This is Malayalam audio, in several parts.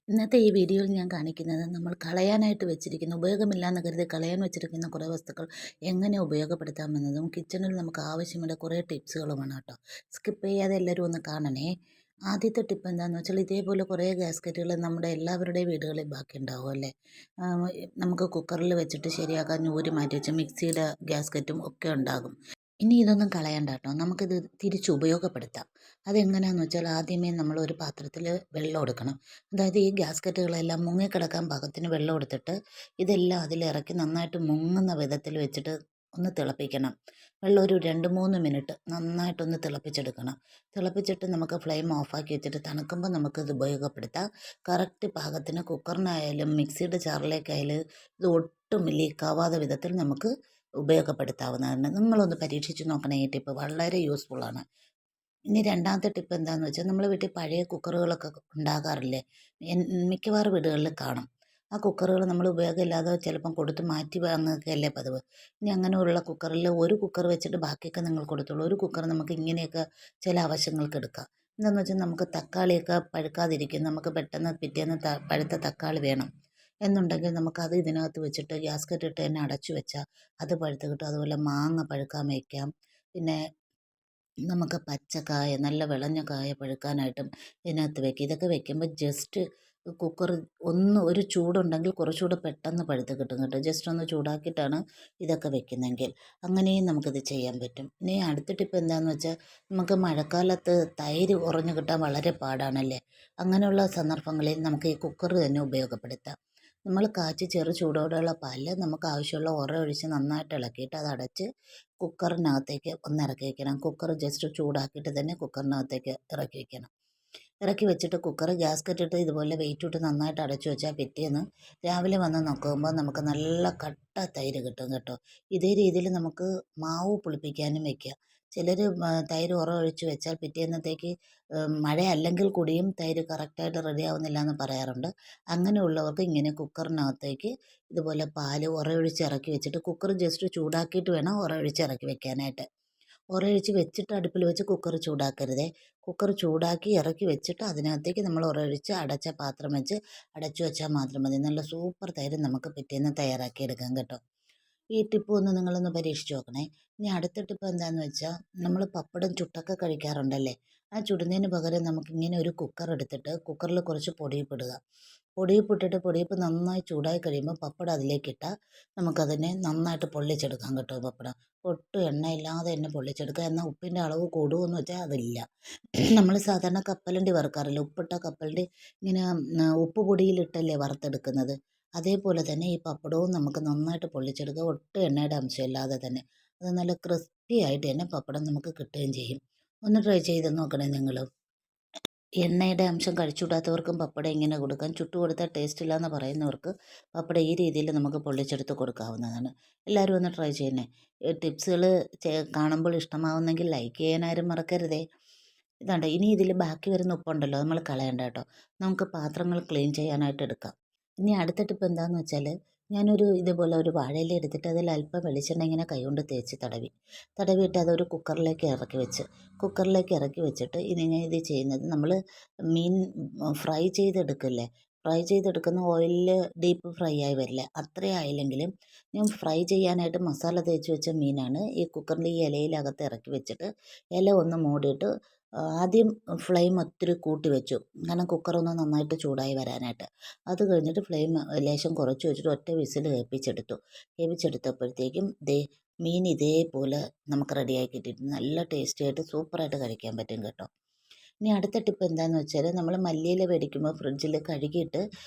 ഇന്നത്തെ ഈ വീഡിയോയിൽ ഞാൻ കാണിക്കുന്നത് നമ്മൾ കളയാനായിട്ട് വെച്ചിരിക്കുന്ന ഉപയോഗമില്ലാന്ന് കരുതി കളയാൻ വെച്ചിരിക്കുന്ന കുറേ വസ്തുക്കൾ എങ്ങനെ ഉപയോഗപ്പെടുത്താമെന്നതും കിച്ചണിൽ നമുക്ക് ആവശ്യമുള്ള കുറേ ടിപ്സുകളുമാണ് കേട്ടോ. സ്കിപ്പ് ചെയ്യാതെ എല്ലാവരും ഒന്ന് കാണണേ. ആദ്യത്തെ ടിപ്പ് എന്താണെന്ന് വെച്ചാൽ ഇതേപോലെ കുറേ ഗ്യാസ്കറ്റുകൾ നമ്മുടെ എല്ലാവരുടെയും വീടുകളിൽ ബാക്കി ഉണ്ടാവും അല്ലേ. നമുക്ക് കുക്കറിൽ വെച്ചിട്ട് ശരിയാക്കാൻ ഊരി മാറ്റി വെച്ച മിക്സിയുടെ ഗ്യാസ്കറ്റും ഒക്കെ ഉണ്ടാകും. ഇനി ഇതൊന്നും കളയണ്ട കേട്ടോ, നമുക്കിത് തിരിച്ച് ഉപയോഗപ്പെടുത്താം. അതെങ്ങനെയാണെന്ന് വെച്ചാൽ ആദ്യമേ നമ്മൾ ഒരു പാത്രത്തിൽ വെള്ളം എടുക്കണം. അതായത് ഈ ഗ്യാസ്കറ്റുകളെല്ലാം മുങ്ങിക്കിടക്കാൻ പാകത്തിന് വെള്ളം എടുത്തിട്ട് ഇതെല്ലാം അതിലിറക്കി നന്നായിട്ട് മുങ്ങുന്ന വിധത്തിൽ വെച്ചിട്ട് ഒന്ന് തിളപ്പിക്കണം. വെള്ളം ഒരു 2-3 മിനിറ്റ് നന്നായിട്ടൊന്ന് തിളപ്പിച്ചെടുക്കണം. തിളപ്പിച്ചിട്ട് നമുക്ക് ഫ്ലെയിം ഓഫാക്കി വെച്ചിട്ട് തണുക്കുമ്പോൾ നമുക്കിത് ഉപയോഗപ്പെടുത്താം. കറക്റ്റ് പാകത്തിന് കുക്കറിനായാലും മിക്സിയുടെ ജാറിലേക്കായാലും ഇത് ഒട്ടും ലീക്കാവാത്ത വിധത്തിൽ നമുക്ക് ഉപയോഗപ്പെടുത്താവുന്നതാണ്. നിങ്ങളൊന്ന് പരീക്ഷിച്ച് നോക്കണേ. ഈ ടിപ്പ് വളരെ യൂസ്ഫുള്ളാണ്. ഇനി രണ്ടാമത്തെ ടിപ്പ് എന്താണെന്ന് വെച്ചാൽ നമ്മൾ വീട്ടിൽ പഴയ കുക്കറുകളൊക്കെ ഉണ്ടാകാറില്ലേ. മിക്കവാറും വീടുകളിൽ കാണും. ആ കുക്കറുകൾ നമ്മൾ ഉപയോഗമില്ലാതെ ചിലപ്പം കൊടുത്ത് മാറ്റി വാങ്ങുകയല്ലേ പതിവ്. ഇനി അങ്ങനെയുള്ള കുക്കറിൽ ഒരു കുക്കർ വെച്ചിട്ട് ബാക്കിയൊക്കെ നിങ്ങൾ കൊടുത്തോളൂ. ഒരു കുക്കർ നമുക്ക് ഇങ്ങനെയൊക്കെ ചില ആവശ്യങ്ങൾക്ക് എടുക്കാം. എന്താണെന്ന് വെച്ചാൽ നമുക്ക് തക്കാളിയൊക്കെ പഴുക്കാതിരിക്കും. നമുക്ക് പെട്ടെന്ന് പിറ്റേന്ന് പഴുത്ത തക്കാളി വേണം എന്നുണ്ടെങ്കിൽ നമുക്കത് ഇതിനകത്ത് വെച്ചിട്ട് ഗ്യാസ്കറ്റ് ഇട്ട് തന്നെ അടച്ചു വെച്ചാൽ അത് പഴുത്ത് കിട്ടും. അതുപോലെ മാങ്ങ പഴുക്കാൻ വയ്ക്കാം. പിന്നെ നമുക്ക് പച്ചക്കായ നല്ല വിളഞ്ഞ കായ പഴുക്കാനായിട്ടും ഇതിനകത്ത് വെക്കും. ഇതൊക്കെ വെക്കുമ്പോൾ ജസ്റ്റ് കുക്കർ ഒരു ചൂടുണ്ടെങ്കിൽ കുറച്ചുകൂടെ പെട്ടെന്ന് പഴുത്ത് കിട്ടും കേട്ടോ. ജസ്റ്റ് ഒന്ന് ചൂടാക്കിയിട്ടാണ് ഇതൊക്കെ വെക്കുന്നതെങ്കിൽ അങ്ങനെയും നമുക്കിത് ചെയ്യാൻ പറ്റും. ഇനി അടുത്ത ടിപ്പ് എന്താണെന്ന് വെച്ചാൽ നമുക്ക് മഴക്കാലത്ത് തൈര് ഉറഞ്ഞു കിട്ടാൻ വളരെ പാടാണല്ലേ. അങ്ങനെയുള്ള സന്ദർഭങ്ങളിൽ നമുക്ക് ഈ കുക്കർ തന്നെ ഉപയോഗപ്പെടുത്താം. നമ്മൾ കാച്ചി ചെറു ചൂടോടെയുള്ള പാലിൽ നമുക്ക് ആവശ്യമുള്ള ഒഴിച്ച് നന്നായിട്ട് ഇളക്കിയിട്ട് അത് അടച്ച് കുക്കറിനകത്തേക്ക് ഒന്ന് ഇറക്കി വയ്ക്കണം. കുക്കർ ജസ്റ്റ് ചൂടാക്കിയിട്ട് തന്നെ കുക്കറിനകത്തേക്ക് ഇറക്കി വയ്ക്കണം. ഇറക്കി വെച്ചിട്ട് കുക്കർ ഗ്യാസ്കറ്റ് ഇട്ട് ഇതുപോലെ വെയിറ്റ് ഇട്ട് നന്നായിട്ട് അടച്ചു വെച്ചാൽ പിറ്റേന്ന് രാവിലെ വന്ന് നോക്കുമ്പോൾ നമുക്ക് നല്ല കട്ട തൈര് കിട്ടും കേട്ടോ. ഇതേ രീതിയിൽ നമുക്ക് മാവ് പുളിപ്പിക്കാനും വെക്കാം. ചിലർ തൈര് ഒഴിച്ച് വെച്ചാൽ പിറ്റേന്നത്തേക്ക് മഴ അല്ലെങ്കിൽ കൂടിയും തൈര് കറക്റ്റായിട്ട് റെഡി ആവുന്നില്ല എന്ന് പറയാറുണ്ട്. അങ്ങനെയുള്ളവർക്ക് ഇങ്ങനെ കുക്കറിനകത്തേക്ക് ഇതുപോലെ പാല് ഒഴിച്ച് ഇറക്കി വെച്ചിട്ട് കുക്കർ ജസ്റ്റ് ചൂടാക്കിയിട്ട് വേണം ഒഴിച്ച് ഇറക്കി വെക്കാനായിട്ട്. ഒഴിച്ച് വെച്ചിട്ട് അടുപ്പിൽ വെച്ച് കുക്കർ ചൂടാക്കരുതേ. കുക്കർ ചൂടാക്കി ഇറക്കി വെച്ചിട്ട് അതിനകത്തേക്ക് നമ്മൾ ഒഴിച്ച് അടച്ച പാത്രം വെച്ച് അടച്ചു വെച്ചാൽ മാത്രം മതി. നല്ല സൂപ്പർ തൈര് നമുക്ക് പിറ്റേന്ന് തയ്യാറാക്കി എടുക്കാം കേട്ടോ. ഈ ടിപ്പ് ഒന്ന് നിങ്ങളൊന്ന് പരീക്ഷിച്ച് നോക്കണേ. ഇനി അടുത്ത ടിപ്പ് എന്താണെന്ന് വെച്ചാൽ നമ്മൾ പപ്പടം ചുട്ടൊക്കെ കഴിക്കാറുണ്ടല്ലേ. ആ ചുടുന്നതിന് പകരം നമുക്കിങ്ങനെ ഒരു കുക്കർ എടുത്തിട്ട് കുക്കറിൽ കുറച്ച് പൊടിയിപ്പിടുക. പൊടിയിപ്പിട്ടിട്ട് പൊടിയിപ്പ് നന്നായി ചൂടായി കഴിയുമ്പോൾ പപ്പടം അതിലേക്കിട്ടാൽ നമുക്കതിനെ നന്നായിട്ട് പൊള്ളിച്ചെടുക്കാം കേട്ടോ. പപ്പടം ഒട്ടും എണ്ണയില്ലാതെ തന്നെ പൊള്ളിച്ചെടുക്കുക. എന്നാൽ ഉപ്പിൻ്റെ അളവ് കൂടുമെന്ന് വെച്ചാൽ അതില്ല. നമ്മൾ സാധാരണ കപ്പലണ്ടി വറുക്കാറില്ല. ഉപ്പിട്ട കപ്പലണ്ടി ഇങ്ങനെ ഉപ്പ് പൊടിയിലിട്ടല്ലേ വറുത്തെടുക്കുന്നത്. അതേപോലെ തന്നെ ഈ പപ്പടവും നമുക്ക് നന്നായിട്ട് പൊള്ളിച്ചെടുക്കുക. ഒട്ടും എണ്ണയുടെ അംശമില്ലാതെ തന്നെ അത് നല്ല ക്രിസ്പി ആയിട്ട് തന്നെ പപ്പടം നമുക്ക് കിട്ടുകയും ചെയ്യും. ഒന്ന് ട്രൈ ചെയ്ത് നോക്കണേ നിങ്ങൾ. എണ്ണയുടെ അംശം കഴിച്ചുകൂടാത്തവർക്കും പപ്പടം ഇങ്ങനെ കൊടുക്കാം. ചുട്ടു കൊടുത്താൽ ടേസ്റ്റ് ഇല്ലയെന്ന് പറയുന്നവർക്ക് പപ്പടം ഈ രീതിയിൽ നമുക്ക് പൊള്ളിച്ചെടുത്ത് കൊടുക്കാവുന്നതാണ്. എല്ലാവരും ഒന്ന് ട്രൈ ചെയ്യണേ. ടിപ്സുകൾ കാണുമ്പോൾ ഇഷ്ടമാവുന്നെങ്കിൽ ലൈക്ക് ചെയ്യാനാരും മറക്കരുതേ. ഇതാണ്ട് ഇനി ഇതിൽ ബാക്കി വരുന്ന ഉപ്പുണ്ടല്ലോ നമ്മൾ കളയണ്ട കേട്ടോ. നമുക്ക് പാത്രങ്ങൾ ക്ലീൻ ചെയ്യാനായിട്ട് എടുക്കാം. ഇനി അടുത്ത ടിപ്പ് എന്താണെന്ന് വെച്ചാൽ ഇതേപോലെ ഒരു വാഴയില എടുത്തിട്ട് അതിൽ അല്പം വെളിച്ചെണ്ണ ഇങ്ങനെ കൈകൊണ്ട് തേച്ച് തടവിയിട്ട് അതൊരു കുക്കറിലേക്ക് ഇറക്കി വെച്ചിട്ട് ഇനി ഞാൻ ഇത് ചെയ്യുന്നത് നമ്മൾ മീൻ ഫ്രൈ ചെയ്തെടുക്കില്ലേ. ഫ്രൈ ചെയ്തെടുക്കുന്ന ഓയിലിൽ ഡീപ്പ് ഫ്രൈ ആയി വരില്ല. അത്രയും ആയില്ലെങ്കിലും ഞാൻ ഫ്രൈ ചെയ്യാനായിട്ട് മസാല തേച്ച് വെച്ച മീനാണ് ഈ കുക്കറിൻ്റെ ഈ ഇലയിലകത്ത് ഇറക്കി വെച്ചിട്ട് ഇല ഒന്ന് മൂടിയിട്ട് ആദ്യം ഫ്ലെയിം ഒത്തിരി കൂട്ടി വെച്ചു. കാരണം കുക്കറൊന്ന് നന്നായിട്ട് ചൂടായി വരാനായിട്ട്. അത് കഴിഞ്ഞിട്ട് ഫ്ലെയിം ലേശം കുറച്ച് വെച്ചിട്ട് ഒറ്റ വിസിൽ കേൾപ്പിച്ചെടുത്തപ്പോഴത്തേക്കും മീൻ ഇതേപോലെ നമുക്ക് റെഡിയായി കിട്ടിയിട്ടുണ്ട്. നല്ല ടേസ്റ്റി ആയിട്ട് സൂപ്പറായിട്ട് കഴിക്കാൻ പറ്റും കേട്ടോ. ഇനി അടുത്ത ടിപ്പ് എന്താണെന്ന് വെച്ചാൽ നമ്മൾ മല്ലിയില മേടിക്കുമ്പോൾ ഫ്രിഡ്ജിൽ കഴുകിയിട്ട്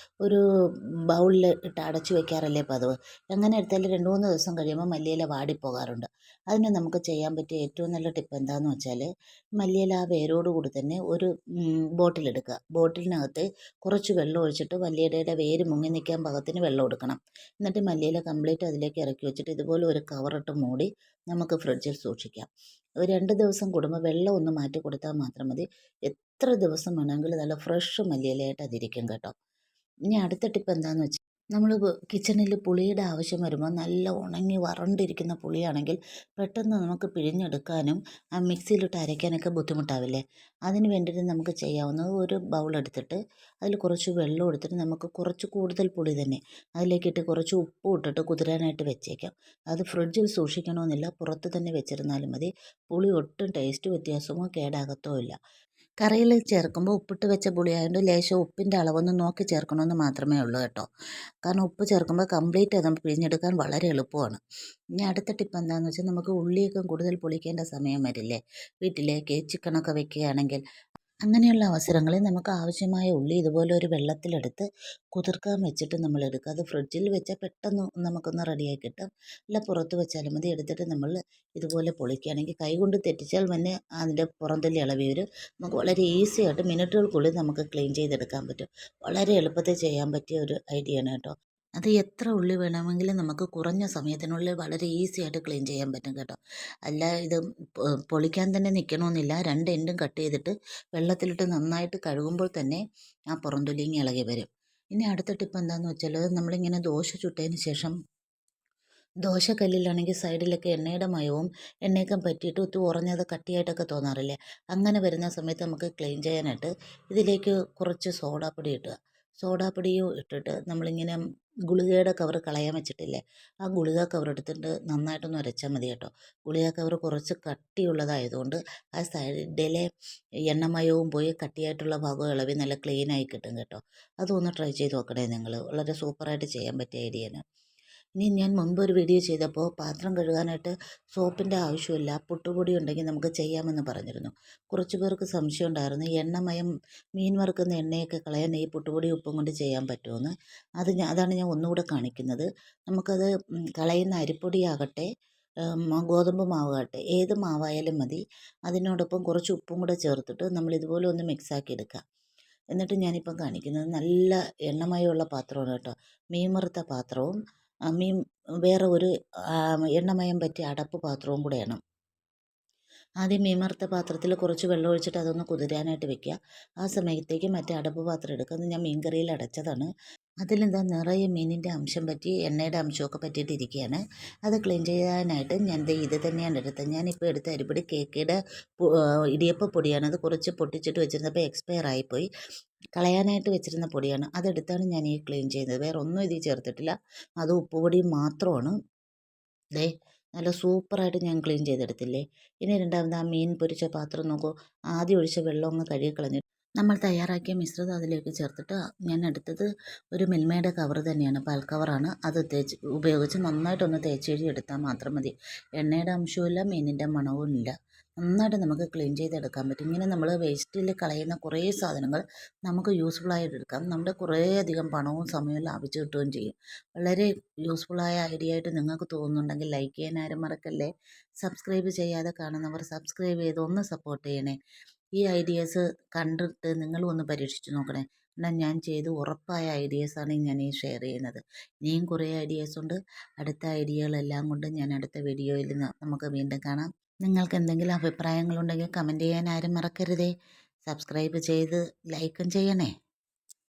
ഒരു ബൗളിൽ ഇട്ട് അടച്ചു വെക്കാറല്ലേ പതിവ്. എങ്ങനെ എടുത്താലും 2-3 ദിവസം കഴിയുമ്പോൾ മല്ലിയില വാടിപ്പോകാറുണ്ട്. അതിന് നമുക്ക് ചെയ്യാൻ പറ്റിയ ഏറ്റവും നല്ല ടിപ്പ് എന്താണെന്ന് വെച്ചാൽ മല്ലിയില ആ വേരോട് കൂടി തന്നെ ഒരു ബോട്ടിലെടുക്കുക. ബോട്ടിലിനകത്ത് കുറച്ച് വെള്ളം ഒഴിച്ചിട്ട് മല്ലിയിലയുടെ വേര് മുങ്ങി നിൽക്കാൻ പാകത്തിന് വെള്ളം എടുക്കണം. എന്നിട്ട് മല്ലിയില കംപ്ലീറ്റ് അതിലേക്ക് ഇറക്കി വെച്ചിട്ട് ഇതുപോലെ ഒരു കവറിട്ട് മൂടി നമുക്ക് ഫ്രിഡ്ജിൽ സൂക്ഷിക്കാം. 2 ദിവസം കൂടുമ്പോൾ വെള്ളം ഒന്ന് മാറ്റി കൊടുത്താൽ മാത്രം മതി. എത്ര ദിവസം വേണമെങ്കിലും നല്ല ഫ്രഷ് മല്ലിയിലയായിട്ട് അതിരിക്കും കേട്ടോ. ഇനി അടുത്ത ടിപ്പ് എന്താണെന്ന് വെച്ചാൽ നമ്മൾ കിച്ചണിൽ പുളിയുടെ ആവശ്യം വരുമ്പോൾ നല്ല ഉണങ്ങി വരണ്ടിരിക്കുന്ന പുളിയാണെങ്കിൽ പെട്ടെന്ന് നമുക്ക് പിഴിഞ്ഞെടുക്കാനും മിക്സിയിലിട്ട് അരയ്ക്കാനൊക്കെ ബുദ്ധിമുട്ടാവില്ലേ? അതിന് വേണ്ടിയിട്ട് നമുക്ക് ചെയ്യാവുന്നത് ഒരു ബൗൾ എടുത്തിട്ട് അതിൽ കുറച്ച് വെള്ളം എടുത്തിട്ട് നമുക്ക് കുറച്ച് കൂടുതൽ പുളി തന്നെ അതിലേക്കിട്ട് കുറച്ച് ഉപ്പും ഇട്ടിട്ട് കുതിരാനായിട്ട് വെച്ചേക്കാം. അത് ഫ്രിഡ്ജിൽ സൂക്ഷിക്കണമെന്നില്ല, പുറത്ത് തന്നെ വെച്ചിരുന്നാലും മതി. പുളി ഒട്ടും ടേസ്റ്റ് വ്യത്യാസമോ കേടാകത്തോ ഇല്ല. കറിയിൽ ചേർക്കുമ്പോൾ ഉപ്പിട്ട് വെച്ച പുളിയായതുകൊണ്ട് ലേശം ഉപ്പിൻ്റെ അളവൊന്ന് നോക്കി ചേർക്കണമെന്ന് മാത്രമേ ഉള്ളൂ കേട്ടോ. കാരണം ഉപ്പ് ചേർക്കുമ്പോൾ കംപ്ലീറ്റ് അത് പിഴിഞ്ഞെടുക്കാൻ വളരെ എളുപ്പമാണ്. ഇനി അടുത്ത ടിപ്പ് എന്താണെന്ന് വെച്ചാൽ നമുക്ക് ഉള്ളിയൊക്കെ കൂടുതൽ പൊളിക്കേണ്ട സമയം വരില്ലേ വീട്ടിലേക്ക് ചിക്കനൊക്കെ വെക്കുകയാണെങ്കിൽ. അങ്ങനെയുള്ള അവസരങ്ങളിൽ നമുക്ക് ആവശ്യമായ ഉള്ളി ഇതുപോലെ ഒരു വെള്ളത്തിലെടുത്ത് കുതിർക്കാൻ വെച്ചിട്ട് നമ്മൾ എടുക്കുക. അത് ഫ്രിഡ്ജിൽ വെച്ചാൽ പെട്ടെന്ന് നമുക്കൊന്ന് റെഡിയായി കിട്ടും. അല്ല പുറത്ത് വെച്ചാലും മതി. എടുത്തിട്ട് നമ്മൾ ഇതുപോലെ പൊളിക്കുകയാണെങ്കിൽ കൈകൊണ്ട് തെറ്റിച്ചാൽ തന്നെ അതിൻ്റെ പുറംതൊലി ഇളകി വരും. നമുക്ക് വളരെ ഈസി ആയിട്ട് മിനിറ്റുകൾക്കുള്ളിൽ നമുക്ക് ക്ലീൻ ചെയ്തെടുക്കാൻ പറ്റും. വളരെ എളുപ്പത്തിൽ ചെയ്യാൻ പറ്റിയ ഒരു ഐഡിയ ആണ് കേട്ടോ. അത് എത്ര ഉള്ളി വേണമെങ്കിലും നമുക്ക് കുറഞ്ഞ സമയത്തിനുള്ളിൽ വളരെ ഈസി ആയിട്ട് ക്ലീൻ ചെയ്യാൻ പറ്റും കേട്ടോ. അല്ല ഇത് പൊളിക്കാൻ തന്നെ നിൽക്കണമെന്നില്ല. രണ്ട് എൻഡും കട്ട് ചെയ്തിട്ട് വെള്ളത്തിലിട്ട് നന്നായിട്ട് കഴുകുമ്പോൾ തന്നെ ആ പുറംതൊലി ഇളകി വരും. ഇനി അടുത്ത ടിപ്പ് എന്താണെന്ന് വെച്ചാൽ നമ്മളിങ്ങനെ ദോശ ചുട്ടതിന് ശേഷം ദോശക്കല്ലിലാണെങ്കിൽ സൈഡിലൊക്കെ എണ്ണയുടെ മയവും എണ്ണയൊക്കെ പറ്റിയിട്ട് ഒത്തിരി ഉറഞ്ഞത് കട്ടിയായിട്ടൊക്കെ തോന്നാറില്ലേ? അങ്ങനെ വരുന്ന സമയത്ത് നമുക്ക് ക്ലീൻ ചെയ്യാനായിട്ട് ഇതിലേക്ക് കുറച്ച് സോഡാപ്പൊടി ഇടുക. സോഡാപ്പൊടിയും ഇട്ടിട്ട് നമ്മളിങ്ങനെ ഗുളികയുടെ കവർ കളയാൻ വെച്ചിട്ടില്ലേ, ആ ഗുളിക കവർ എടുത്തിട്ട് നന്നായിട്ടൊന്ന് ഉരച്ചാൽ മതി കേട്ടോ. ഗുളിക കവർ കുറച്ച് കട്ടിയുള്ളതായതുകൊണ്ട് ആ സൈഡിലെ എണ്ണമയവും പോയി കട്ടിയായിട്ടുള്ള ഭാഗം ഇളവി നല്ല ക്ലീനായി കിട്ടും കേട്ടോ. അതൊന്ന് ട്രൈ ചെയ്ത് നോക്കണേ നിങ്ങൾ. വളരെ സൂപ്പറായിട്ട് ചെയ്യാൻ പറ്റിയ ഐഡിയയാണ്. ഇനി ഞാൻ മുൻപ് ഒരു വീഡിയോ ചെയ്തപ്പോൾ പാത്രം കഴുകാനായിട്ട് സോപ്പിൻ്റെ ആവശ്യമില്ല, പുട്ടുപൊടി ഉണ്ടെങ്കിൽ നമുക്ക് ചെയ്യാമെന്ന് പറഞ്ഞിരുന്നു. കുറച്ച് പേർക്ക് സംശയം ഉണ്ടായിരുന്നു എണ്ണമയം മീൻ വറുക്കുന്ന എണ്ണയൊക്കെ കളയാൻ ഈ പുട്ടുപൊടി ഉപ്പും കൊണ്ട് ചെയ്യാൻ പറ്റുമെന്ന്. അതാണ് ഞാൻ ഒന്നുകൂടെ കാണിക്കുന്നത്. നമുക്കത് കളയുന്ന അരിപ്പൊടിയാകട്ടെ ഗോതമ്പ് മാവാകട്ടെ ഏത് മാവായാലും മതി. അതിനോടൊപ്പം കുറച്ച് ഉപ്പും കൂടെ ചേർത്തിട്ട് നമ്മൾ ഇതുപോലെ ഒന്ന് മിക്സാക്കി എടുക്കുക. എന്നിട്ട് ഞാനിപ്പം കാണിക്കുന്നത് നല്ല എണ്ണമയമുള്ള പാത്രമാണ് കേട്ടോ. മീൻ വറുത്ത പാത്രവും മീൻ വേറെ ഒരു എണ്ണമയം പറ്റിയ അടപ്പ് പാത്രവും കൂടെയാണ്. ആദ്യം മീൻ വറുത്ത പാത്രത്തിൽ കുറച്ച് വെള്ളം ഒഴിച്ചിട്ട് അതൊന്ന് കുതിരാനായിട്ട് വെക്കുക. ആ സമയത്തേക്ക് മറ്റേ അടപ്പ് പാത്രം എടുക്കുക. അത് ഞാൻ മീൻ കറിയിൽ അടച്ചതാണ്. അതിലെന്താ നിറയെ മീനിൻ്റെ അംശം പറ്റി എണ്ണയുടെ അംശമൊക്കെ പറ്റിയിട്ടിരിക്കുകയാണ്. അത് ക്ലീൻ ചെയ്യാനായിട്ട് ഞാൻ ഇത് തന്നെയാണ് എടുത്തത്. ഞാനിപ്പോൾ എടുത്ത അരിപ്പൊടി കേക്കയുടെ ഇടിയപ്പപ്പൊടിയാണ്. അത് കുറച്ച് പൊട്ടിച്ചിട്ട് വെച്ചിരുന്നപ്പോൾ എക്സ്പയർ ആയിപ്പോയി. കളയാനായിട്ട് വെച്ചിരുന്ന പൊടിയാണ്. അതെടുത്താണ് ഞാൻ ഈ ക്ലീൻ ചെയ്യുന്നത്. വേറെ ഒന്നും ഇതിൽ ചേർത്തിട്ടില്ല. അത് ഉപ്പുപൊടിയും മാത്രമാണ്. ദേ നല്ല സൂപ്പറായിട്ട് ഞാൻ ക്ലീൻ ചെയ്തെടുത്തില്ലേ. ഇനി രണ്ടാമത് ആ മീൻ പൊരിച്ച പാത്രം നോക്കൂ. ആദ്യം ഒഴിച്ച വെള്ളം അങ്ങ് കഴുകി കളഞ്ഞിട്ട് നമ്മൾ തയ്യാറാക്കിയ മിശ്രിതം അതിലേക്ക് ചേർത്തിട്ട് ഞാൻ എടുത്തത് ഒരു മിൽമയുടെ കവർ തന്നെയാണ്, പാൽ കവറാണ്. അത് ഉപയോഗിച്ച് നന്നായിട്ടൊന്ന് തേച്ചെഴുതി എടുത്താൽ മാത്രം മതി. എണ്ണയുടെ അംശവുമില്ല, മീനിൻ്റെ മണവും ഇല്ല. നന്നായിട്ട് നമുക്ക് ക്ലീൻ ചെയ്തെടുക്കാൻ പറ്റും. ഇങ്ങനെ നമ്മൾ വേസ്റ്റിൽ കളയുന്ന കുറേ സാധനങ്ങൾ നമുക്ക് യൂസ്ഫുള്ളായിട്ട് എടുക്കാം. നമ്മുടെ കുറേ അധികം പണവും സമയവും ലാഭിച്ച് കിട്ടുകയും ചെയ്യും. വളരെ യൂസ്ഫുള്ളായ ഐഡിയ ആയിട്ട് നിങ്ങൾക്ക് തോന്നുന്നുണ്ടെങ്കിൽ ലൈക്ക് ചെയ്യാൻ ആരും മറക്കല്ലേ. സബ്സ്ക്രൈബ് ചെയ്യാതെ കാണുന്നവർ സബ്സ്ക്രൈബ് ചെയ്ത് ഒന്ന് സപ്പോർട്ട് ചെയ്യണേ. ഈ ഐഡിയാസ് കണ്ടിട്ട് നിങ്ങളും ഒന്ന് പരീക്ഷിച്ച് നോക്കണേ. എന്നാൽ ഞാൻ ചെയ്ത് ഉറപ്പായ ഐഡിയാസാണ് ഞാൻ ഈ ഷെയർ ചെയ്യുന്നത്. ഇനിയും കുറേ ഐഡിയാസ് ഉണ്ട്. അടുത്ത ഐഡിയകളെല്ലാം കൊണ്ട് ഞാൻ അടുത്ത വീഡിയോയിൽ നമുക്ക് വീണ്ടും കാണാം. നിങ്ങൾക്ക് എന്തെങ്കിലും അഭിപ്രായങ്ങളുണ്ടെങ്കിൽ കമൻറ്റ് ചെയ്യാൻ ആരും മറക്കരുതേ. സബ്സ്ക്രൈബ് ചെയ്ത് ലൈക്കും ചെയ്യണേ.